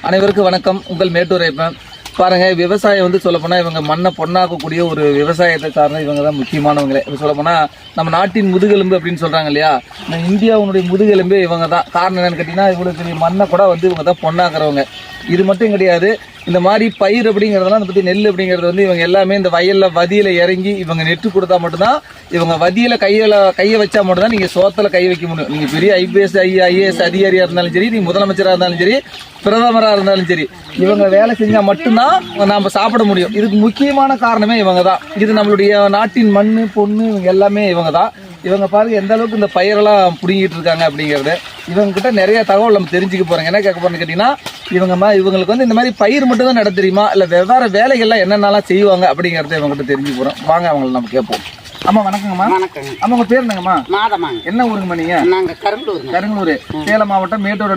அனைவருக்கும் வணக்கம். உங்கள் மேட்டூர் ஐப்பன். பாருங்க, விவசாயம் வந்து சொல்லப்போனா இவங்க மண்ணை பொண்ணாக்கக்கூடிய ஒரு விவசாயத்தை சார்ந்த இவங்க தான் முக்கியமானவங்களே. இப்போ சொல்லப்போனா நம்ம நாட்டின் முதுகெலும்பு அப்படின்னு சொல்றாங்க இல்லையா, இந்தியாவுடைய முதுகெலும்பே இவங்க தான். காரணம் என்னன்னு கேட்டீங்கன்னா, இவ்வளவு பெரிய மண்ணை கூட வந்து இவங்க தான் பொண்ணாக்குறவங்க. இது மட்டும் கிடையாது, இந்த மாதிரி பயிர் அப்படிங்கிறதெல்லாம் அதை பற்றி நெல் அப்படிங்கிறது வந்து இவங்க எல்லாமே இந்த வயலில் வதியில் இறங்கி இவங்க நெட்டு கொடுத்தா மட்டும்தான், இவங்க வதியில் கையை வச்சா மட்டும்தான் நீங்கள் சோத்தில் கை வைக்க முடியும். நீங்கள் பெரிய ஐஏஎஸ் அதிகாரியாக இருந்தாலும் சரி, நீங்கள் முதலமைச்சராக இருந்தாலும் சரி, பிரதமராக இருந்தாலும் சரி, இவங்க வேலை செஞ்சால் மட்டும்தான் நாம் சாப்பிட முடியும். இதுக்கு முக்கியமான காரணமே இவங்க தான். இது நம்மளுடைய நாட்டின் மண் பொண்ணு இவங்க எல்லாமே இவங்க தான். இவங்க பாருங்க எந்த அளவுக்கு இந்த பயிரெல்லாம் பிடிங்கிட்டு இருக்காங்க அப்படிங்கிறது. இவங்க கிட்ட நிறைய தகவல் நம்ம தெரிஞ்சுக்க போறோம். என்ன கேட்க போறோம்னு கேட்டீங்கன்னா, இவங்களுக்கு வந்து இந்த மாதிரி பயிர் மட்டும் தான் நட தெரியுமா, இல்ல வெவ்வேறு வேலைகள்லாம் என்னென்னலாம் செய்வாங்க அப்படிங்கறத இவங்க கிட்ட தெரிஞ்சுக்க போறோம். வாங்க அவங்களை நம்ம கேட்போம். அம்மா வணக்கங்கம்மா. வணக்கங்க. அம்மா உங்க பேர் என்னங்கம்மா? மாதமாங்க. என்ன ஊருங்கம்மா நீங்க? நாங்க கருங்களூர், சேலம் மாவட்டம் மேட்டூர்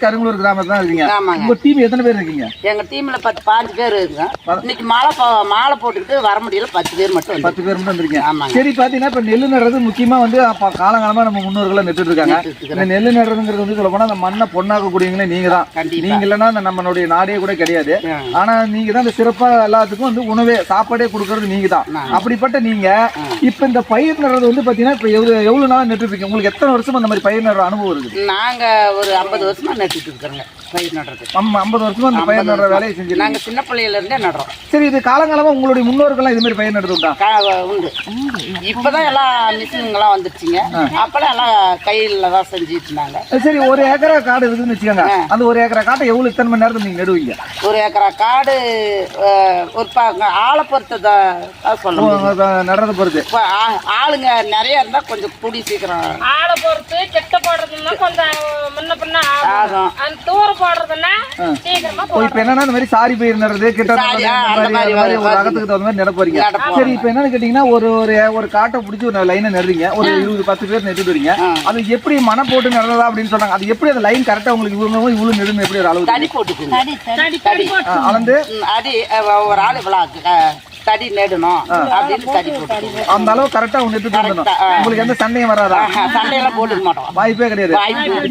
கருங்களூர் கிராமத்துல தான் இருக்கீங்க. உங்க டீம் எத்தனை பேர் இருக்கீங்க? எங்க டீம்ல 10-15 பேர் இருக்குங்க. இன்னைக்கு மாலை போட்டுக்கிட்டு வர முடியல, 10 பேர் மட்டும் வந்திருக்கீங்க. சரி, பாத்தீங்கன்னா இப்ப நெல் நடுறது முக்கியமா வந்து காலங்காலமா நம்ம முன்னோர்கள் நட்டுட்டு இருக்காங்க. இந்த நெல் நடுறதுங்கிறது வந்து சொல்ல போனா அந்த மண்ணை பொண்ணாக்கக்கூடியவங்களே நீங்க தான். நீங்க இல்லைன்னா நம்மளுடைய நாடே கூட கிடையாது. ஆனா நீங்க தான் இந்த சிறப்பா எல்லாத்துக்கும் வந்து உணவே சாப்பாடே கொடுக்கறது நீங்க தான். அப்படிப்பட்ட நீங்க இப்ப இந்த பயிர் நடுறது வந்து பாத்தீங்கன்னா இப்ப எவ்வளவு நாள் நட்டுருப்பீங்க? உங்களுக்கு எத்தனை வருஷம் அந்த மாதிரி பயிர் நடுற அனுபவம் இருக்கு? நாங்க ஒரு 50 வருஷமா நட்டுட்டு இருக்கோங்க பயிர் நடுறது. 50 வருஷமா அந்த பயிர் நடுற வேலையை செஞ்சு நாங்க சின்ன பிள்ளையில இருந்தே நடுறோம். சரி, இது காலங்காலமா உங்களுடைய முன்னோர்கள் இது மாதிரி பயிர் நடுறதுண்டா? உண்டு. இப்பதான் எல்லாம் மிஷினுங்கெல்லாம் வந்துருச்சுங்க. அப்பெல்லாம் எல்லாம் கையில தான் செஞ்சுட்டு இருந்தாங்க. சரி, ஒரு ஏக்கரா காடு இருக்குன்னு வச்சுக்கோங்க. அந்த ஒரு ஏக்கரா காட்டை எவ்வளவு எத்தனை மணி நேரத்தில் நீங்க நடுவீங்க? ஒரு ஏக்கரா காடு ஒரு ஆளை பொறுத்த சொல்லுங்க, நடுறத பொறுத்து. ஆளுங்க நிறைய இருந்தா கொஞ்சம் கூடி சீக்கிரம் ஆளை பொறுத்து. கெட்ட போடுறதுன்னா கொஞ்சம் முன்ன பின்ன ஆகும். அந்த தூர போடுறதுன்னா சீக்கிரமா. இப்ப என்னன்னா இந்த மாதிரி சாரி பயிர் நடுறது கிட்ட ஒரு அகத்துக்கு தகுந்த மாதிரி நட போறீங்க. சரி, இப்ப என்னன்னு கேட்டீங்கன்னா, ஒரு காட்டை பிடிச்சி ஒரு லைனை நடுறீங்க. ஒரு 20-10 பேர் நட்டுட்டு வரீங்க. அது எப்படி மனை போட்டு நடந்ததா அப்படின்னு சொல்றாங்க. அது எப்படி அந்த லைன் கரெக்டா உங்களுக்கு இவ்வளவு நெடுமை எப்படி ஒரு அளவு தடி போட்டு அளந்து அடி ஒரு ஆள் இவ்வளவு தடி நெடணும் அப்படின்னு தடி போட்டு அந்த அளவு கரெக்டா உங்களுக்கு எந்த சண்டையும் வராதா? சண்டையெல்லாம் போட்டுக்க மாட்டோம், வாய்ப்பே கிடையாது.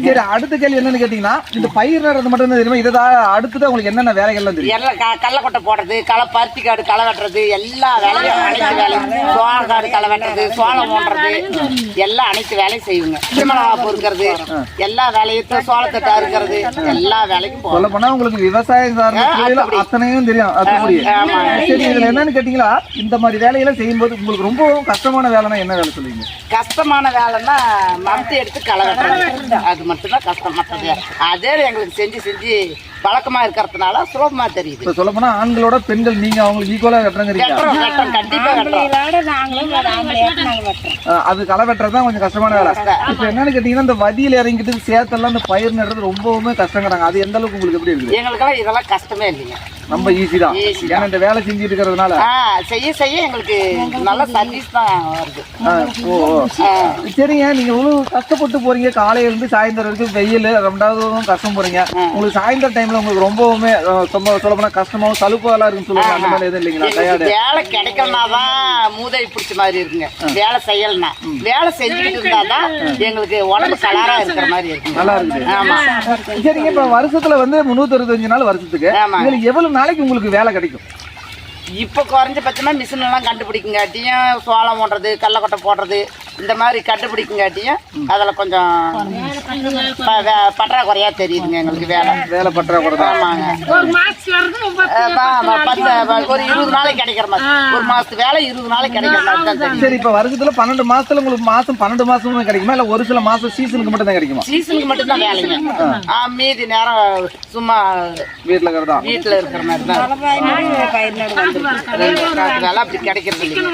சரி, அடுத்த கேள்வி என்னன்னு கேட்டீங்கன்னா, இந்த பயிர் நடுறது மட்டும் தான் தெரியுமா? இதை அடுத்தது உங்களுக்கு என்னென்ன வேலைகள்லாம் தெரியும்? எல்லாம் கடலக்கொட்டை போடுறது, பருத்தி காடு களை வெட்டுறது, எல்லா வேலையும் அனைத்து வேலையும். சோள காடு களை வெட்டுறது, சோளம் போடுறது, எல்லாம் அனைத்து வேலையும் செய்யுங்க. திருமணா பொறுக்கிறது, எல்லா வேலையும், சோளத்தட்டை அறுக்கிறது, எல்லா வேலைக்கும் சொல்ல போனா உங்களுக்கு விவசாயம் சார்ந்த அத்தனையும் தெரியும். சரி, இதுல என்னன்னு இந்த மாதிரி வேலையெல்லாம் செய்யும்போது உங்களுக்கு ரொம்ப கஷ்டமான வேலைன்னா என்ன வேலை சொல்லுவீங்க? கஷ்டமான வேலைன்னா மரத்தை எடுத்து களை வெட்டுறது, அது மட்டும் தான் கஷ்டம். மற்றது அதே எங்களுக்கு செஞ்சு பழக்கமா இருக்கிறதுனால சுலபமா தெரியுது. சொல்ல போனா ஆண்களோட பெண்கள் நீங்க அவங்களுக்கு ஈக்குவலா வெட்டுறீங்க. கண்டிப்பா அது களை வெட்டுறதுதான் கொஞ்சம் கஷ்டமான வேலை. இப்ப என்னன்னு கேட்டீங்கன்னா, இந்த வதியில இறங்கிட்டு சேத்தெல்லாம் இந்த பயிர் நடுறது ரொம்பவுமே கஷ்டங்கிறாங்க. அது எந்த அளவுக்கு உங்களுக்கு எப்படி இருக்கு? எங்களுக்கெல்லாம் இதெல்லாம் கஷ்டமே இல்லைங்க, ரொம்ப ஈஸி தான். ஏன்னா இந்த வேலை செஞ்சுட்டு இருக்கிறதுனால செய்ய எங்களுக்கு நல்ல சர்வீஸ் தான் வருது. சரிங்க, நீங்க இவ்வளவு கஷ்டப்பட்டு போறீங்க. காலையில இருந்து சாயந்தரம் வரைக்கும் வெயில், 2வது கஷ்டம் போறீங்க. உங்களுக்கு சாயந்தரம் டைம்ல உங்களுக்கு ரொம்பவுமே சொல்ல போனா கஷ்டமாவும் சலுப்பாலாம் இருக்குன்னு சொல்லுவாங்க. அந்த மாதிரி எதுவும் இல்லைங்களா? வேலை கிடைக்கணும்னாதான் மூதை பிடிச்ச மாதிரி இருக்குங்க. வேலை செய்யலன்னா, வேலை செஞ்சுக்கிட்டு இருந்தாதான் எங்களுக்கு உடம்பு கலரா இருக்கிற மாதிரி இருக்கு, நல்லா இருக்கு. ஆமா. சரிங்க, இப்ப வருஷத்துல வந்து 365 நாள் வருஷத்துக்கு எவ்வளவு நாளைக்கு உங்களுக்கு வேலை கிடைக்கும்? இப்போ குறைஞ்சபட்சமா மிஷின் எல்லாம் கண்டுபிடிக்குங்காட்டியும் சோளம் போடுறது, கடலக்கொட்டை போடுறது, இந்த மாதிரி கண்டுபிடிக்குங்காட்டியும் அதில் கொஞ்சம் பற்றாக்குறையா தெரியுதுங்க எங்களுக்கு. வேலை பற்றாக்குறை. ஆமாங்க. ஒரு 20 நாளைக்கு கிடைக்கிற மாதிரி, ஒரு மாசத்து வேலை 20 நாளைக்கு கிடைக்கிற மாதிரி தான் தெரியும். சரி, இப்போ வருஷத்துல 12 மாசத்துல உங்களுக்கு மாசம் 12 மாசமும் கிடைக்குமா, இல்ல ஒரு சில மாசம் சீசனுக்கு மட்டும் தான் கிடைக்குமா? சீசனுக்கு மட்டும் தான் வேலைங்க. மீதி நேரம் சும்மா வீட்டுல இருக்கிற மாதிரி தான் வேலை அப்படி கிடைக்கிறது இல்லைங்க.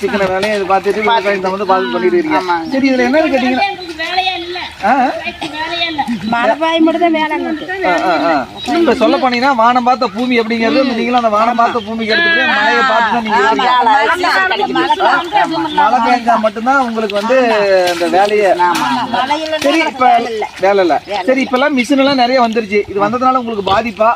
சிக்கன வேலையை இது பார்த்துட்டு பண்ணிட்டு இருக்கீங்க. சரி, இதுல என்னன்னு கேட்டீங்கன்னா இப்ப சொல்ல போனீங்கன்னா, வானம் பார்த்த பூமி அப்படிங்கிறது நீங்களும் அந்த வானம் பார்த்த பூமிக்கு எடுத்துட்டு மழையை பார்த்து தான் நீங்க மழை பெஞ்சா மட்டும்தான் உங்களுக்கு வந்து இந்த வேலையை. சரி, இப்ப வேலை இல்ல. சரி, இப்ப எல்லாம் மிஷின் எல்லாம் நிறைய வந்துருச்சு. இது வந்ததுனால உங்களுக்கு பாதிப்பா?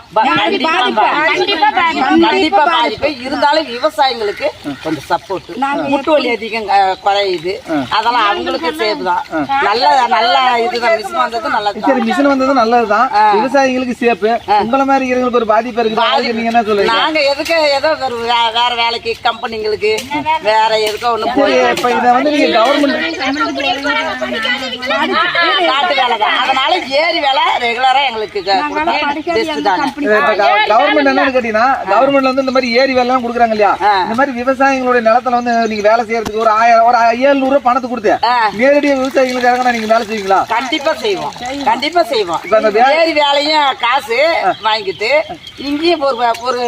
கண்டிப்பா பாதிப்பு இருந்தாலும் விவசாயிகளுக்கு கொஞ்சம் சப்போர்ட். முட்டு வலி அதிகம் குறையுது, அதெல்லாம் அவங்களுக்கு சேஃப் தான். நல்ல இதுதான் மிஷின் வந்தது நல்லது. சரி, மிஷின் வந்தது நல்லதுதான், விவசாயிகளுக்கு சேஃப். உங்கள மாதிரி இருக்கிறவங்களுக்கு ஒரு பாதிப்பு இருக்குது, அதுக்கு நீங்க என்ன சொல்லுங்க? நாங்க எதுக்கு ஏதோ வேற வேலைக்கு கம்பெனிங்களுக்கு வேற எதுக்கோ ஒண்ணு போய் இப்ப இத வந்து நீங்க கவர்மெண்ட் காட்டு வேலை தான், அதனால ஏரி வேலை ரெகுலரா எங்களுக்கு கவர்மெண்ட் என்னன்னு கேட்டீங்கன்னா, கவர்மெண்ட்ல வந்து இந்த மாதிரி ஏரி வேலை எல்லாம் கொடுக்குறாங்க இல்லையா, இந்த மாதிரி விவசாயிகளுடைய நிலத்துல வந்து நீங்க வேலை செய்யறதுக்கு ஒரு 700 ரூபாய் பணத்தை கொடுத்து நேரடியாக விவசாயிகளுக்கு இறங்கினா நீங்க வேலை செய்வீங்களா? கண்டிப்பா செய்வோம், கண்டிப்பா செய்வோம். ஏரி வேலையும் காசு வாங்கிட்டு இங்கேயும் ஒரு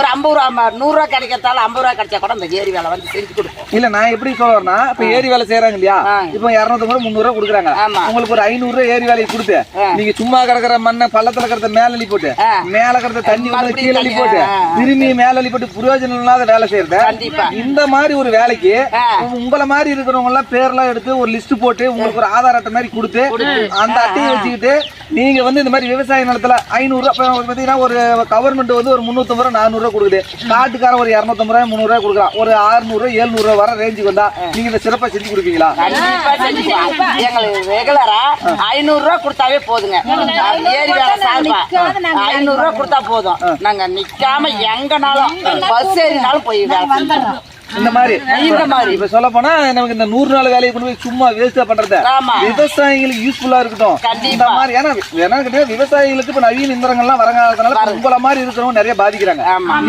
50 ரூபா 100 ரூபா கிடைக்கிறதால 50 ரூபா கிடைச்சா கூட இந்த ஏரி வேலை வந்து செஞ்சு கொடுப்போம். இல்ல நான் எப்படி சொல்றேன்னா, இப்ப ஏரி வேலை செய்யறாங்க இல்லையா, இப்ப 250 300 ரூபா கொடுக்குறாங்க, உங்களுக்கு ஒரு 500 ரூபாய் ஏரி வேலையை கொடுத்து நீங்க சும்மா கிடக்குற மண்ணை பள்ளத்துல கிடத்த மேல அள்ளி போட்டு மேல கிடத்த தண்ணி வந்து கீழே அள்ளி போட்டு திரும்பி மேல அள்ளி போட்டு பிரயோஜனம் இல்லாத வேலை செய்யறது. இந்த மாதிரி ஒரு வேலைக்கு உங்களை மாதிரி இருக்கிறவங்க எல்லாம் பேர்லாம் எடுத்து ஒரு லிஸ்ட் போட்டு உங்களுக்கு ஒரு ஆதார் அட்டை மாதிரி கொடுத்து அந்த அட்டையை வச்சுக்கிட்டு நீங்க வந்து இந்த மாதிரி விவசாய நிலத்துல 500 ரூபாய் பாத்தீங்கன்னா ஒரு கவர்மெண்ட் வந்து ஒரு 350 ரூபாய் 400 ரூபாய் கொடுக்குது, காட்டுக்காரன் ஒரு 250 ரூபாய் 300 ரூபாய் கொடுக்குறான், ஒரு 600 ரூபாய் 700 ரூபாய் வர ரேஞ்சுக்கு வந்தா நீங்க இந்த சிறப்பா செஞ்சு கொடுப்பீங்களா? எங்களுக்கு ரெகுலரா 500 ரூபாய் கொடுத்தாவே போதுங்க. ஏரி வேலை சார்பா 500 ரூபாய் கொடுத்தா போதும், நாங்க நிக்காம எங்கனாலும் பஸ் ஏறினாலும் போய் வேலை செஞ்சுருவோம். இந்த மாதிரி இப்ப சொல்ல போனா நமக்கு இந்த 100 நாள் வேலையை கொண்டு போய் சும்மா வேஸ்டா பண்றத விவசாயிகளுக்கு யூஸ்ஃபுல்லா இருக்கட்டும். இந்த மாதிரி ஏன்னா விவசாயிகளுக்கு இப்ப நவீன இயந்திரங்கள்லாம் வரங்காலதுனால உங்களை மாதிரி இருக்கிறவங்க நிறைய பாதிக்கிறாங்க.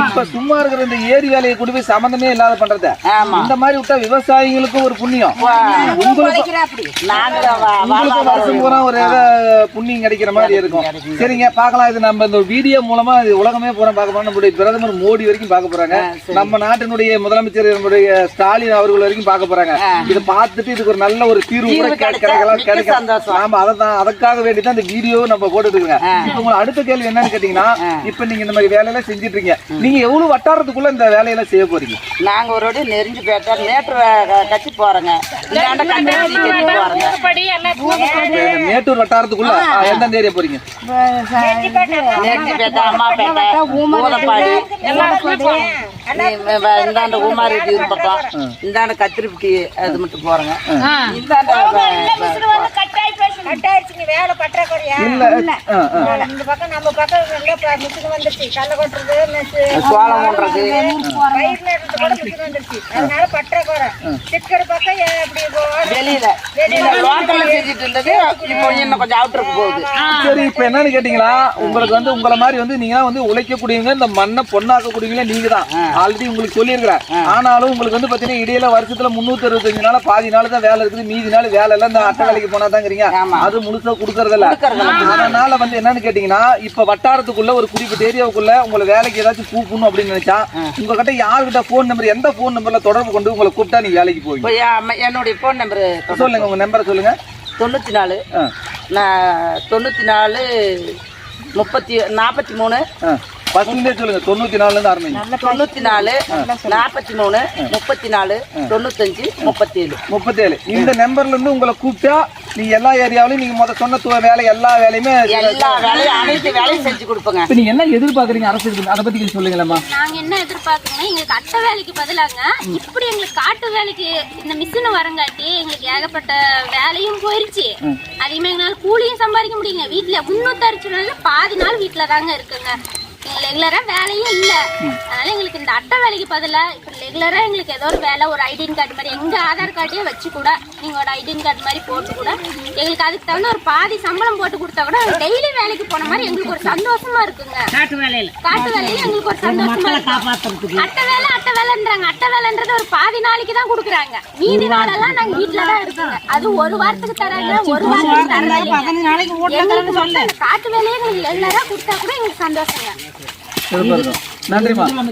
இப்ப சும்மா இருக்கிற இந்த ஏரி வேலையை கொண்டு போய் சம்பந்தமே இல்லாத பண்றத இந்த மாதிரி விட்டா விவசாயிகளுக்கும் ஒரு புண்ணியம், உங்களுக்கு வருஷம் பூரா ஒரு புண்ணியம் கிடைக்கிற மாதிரி இருக்கும். சரிங்க, பாக்கலாம். இது நம்ம இந்த வீடியோ மூலமா உலகமே பூரா பார்க்க போறோம். நம்முடைய பிரதமர் மோடி வரைக்கும் பார்க்க போறாங்க, நம்ம நாட்டினுடைய முதலமைச்சர் ஸ்டாலின் அவர்கள் வரைக்கும் பார்க்க போறாங்க. இதை பார்த்துட்டு இதுக்கு ஒரு நல்ல ஒரு தீர்வு கிடைக்கும். நாம அதற்காக வேண்டிதான் இந்த வீடியோ நம்ம போட்டுட்டு இருக்கோம். இப்ப உங்களுக்கு அடுத்த கேள்வி என்னன்னு கேட்டீங்கன்னா, இப்ப நீங்க இந்த மாதிரி வேலையெல்லாம் செஞ்சுட்டு இருக்கீங்க, நீங்க எவ்வளவு வட்டாரத்துக்குள்ள இந்த வேலையெல்லாம் செய்ய போறீங்க? நாங்க ஒரு நெருங்கி பேட்டா மேட்டூர் கட்சி போறோங்க, மேட்டூர் வட்டாரத்துக்குள்ள எந்தெந்த ஏரியா போறீங்க? நெருங்கி பேட்டா, அம்மாப்பேட்டை, ஊரப்பாடி, இந்தாண்ட ஊமாரி பக்கம், இந்தாண்ட கத்திரிப்பட்டி அது மட்டும் போறேங்க. வேலை பற்றாக்குறையா இந்த பக்கம் நம்ம பக்கம் வந்துருச்சு, கல்ல கொட்டுறது, சோளம் போடுறது, வந்துருச்சு. அதனால பற்றாக்குறை சிக்கர் பக்கம் வெளியில லோக்கல்ல செஞ்சுட்டு இருந்தது இப்போ இன்னும் கொஞ்சம் அவுட்டருக்கு போகுது. சரி, இப்ப என்னன்னு கேட்டீங்களா, உங்களுக்கு வந்து உங்களை மாதிரி வந்து நீங்க வந்து உழைக்கக்கூடியவங்க, இந்த மண்ணை பொண்ணாக்கக்கூடியவங்களே நீங்க தான். ஆல்ரெடி உங்களுக்கு சொல்லியிருக்கிறேன். ஆனாலும் உங்களுக்கு வந்து பாத்தீங்கன்னா இடையில வருஷத்துல 365 நாள் பாதி நாள் தான் வேலை இருக்குது, மீதி நாள் வேலை எல்லாம் இந்த அட்டை வேலைக்கு போனா தாங்கிறீங்க, அது முழுசா கொடுக்கறதில்ல. அதனால வந்து என்னன்னு கேட்டீங்கன்னா, இப்ப வட்டாரத்துக்குள்ள ஒரு குறிப்பிட்ட ஏரியாவுக்குள்ள உங்களை வேலைக்கு ஏதாச்சும் கூப்பிடணும் அப்படின்னு நினைச்சா உங்ககிட்ட யாருக்கிட்ட போன் நம்பர், எந்த போன் நம்பர்ல தொடர்பு கொண்டு உங்களை கூப்பிட்டா நீங்க வேலைக்கு போவீங்க? என்னுடைய போன் நம்பர் சொல்லுங்க, உங்க நம்பரை சொல்லுங்க. 94 43 சொல்லுங்க. 94 ஆரம்பிங்க. 94 43 34 95 37. இந்த நம்பர்ல இருந்து உங்களை கூப்பிட்டா நீங்க எல்லா ஏரியாவிலும் நீங்க முத சொன்ன வேலை எல்லா வேலையுமே அனைத்து வேலையும் செஞ்சு கொடுப்போங்க. நீங்க என்ன எதிர்பார்க்கறீங்க அரசு? அதை பத்தி சொல்லுங்களேம்மா. நாங்க என்ன எதிர்பார்க்கறோம்னா, எங்களுக்கு அட்டை வேலைக்கு பதிலாங்க இப்படி எங்களுக்கு காட்டு வேலைக்கு இந்த மிஷின் வரங்காட்டி எங்களுக்கு ஏகப்பட்ட வேலையும் போயிருச்சு. அதிகமா எங்களால கூலியும் சம்பாதிக்க முடியுங்க. வீட்டுல 360 நாள்ல பாதி நாள் வீட்டுல தாங்க இருக்குங்க. ரெகுலரா வேலையும் இல்ல. அதனால எங்களுக்கு இந்த அட்டை வேலைக்கு பதிலா இப்ப ரெகுலரா எங்களுக்கு ஏதோ ஒரு வேலை, ஒரு ஐடென்டி கார்டு மாதிரி எங்க ஆதார் கார்டே வச்சு கூட நீங்க ஒரு ஐடென்டி கார்டு மாதிரி போட்டு கூட எங்களுக்கு அதுக்கு தகுந்த ஒரு பாதி சம்பளம் போட்டு கொடுத்தா கூட டெய்லி வேலைக்கு போன மாதிரி எங்களுக்கு ஒரு சந்தோஷமா இருக்குங்க. காட்டு வேலையில எங்களுக்கு ஒரு சந்தோஷமா இருக்கு. அட்டை வேலைன்றாங்க. அட்டை வேலைன்றது ஒரு பாதி நாளைக்கு தான் கொடுக்குறாங்க, மீதி நாளெல்லாம் நாங்க வீட்டுலதான் இருக்கோங்க. அது ஒரு வாரத்துக்கு தராங்க, ஒரு வாரத்துக்கு தராங்க. காட்டு வேலையை எங்களுக்கு ரெகுலரா கொடுத்தா கூட எங்களுக்கு சந்தோஷங்க. நன்றிமா.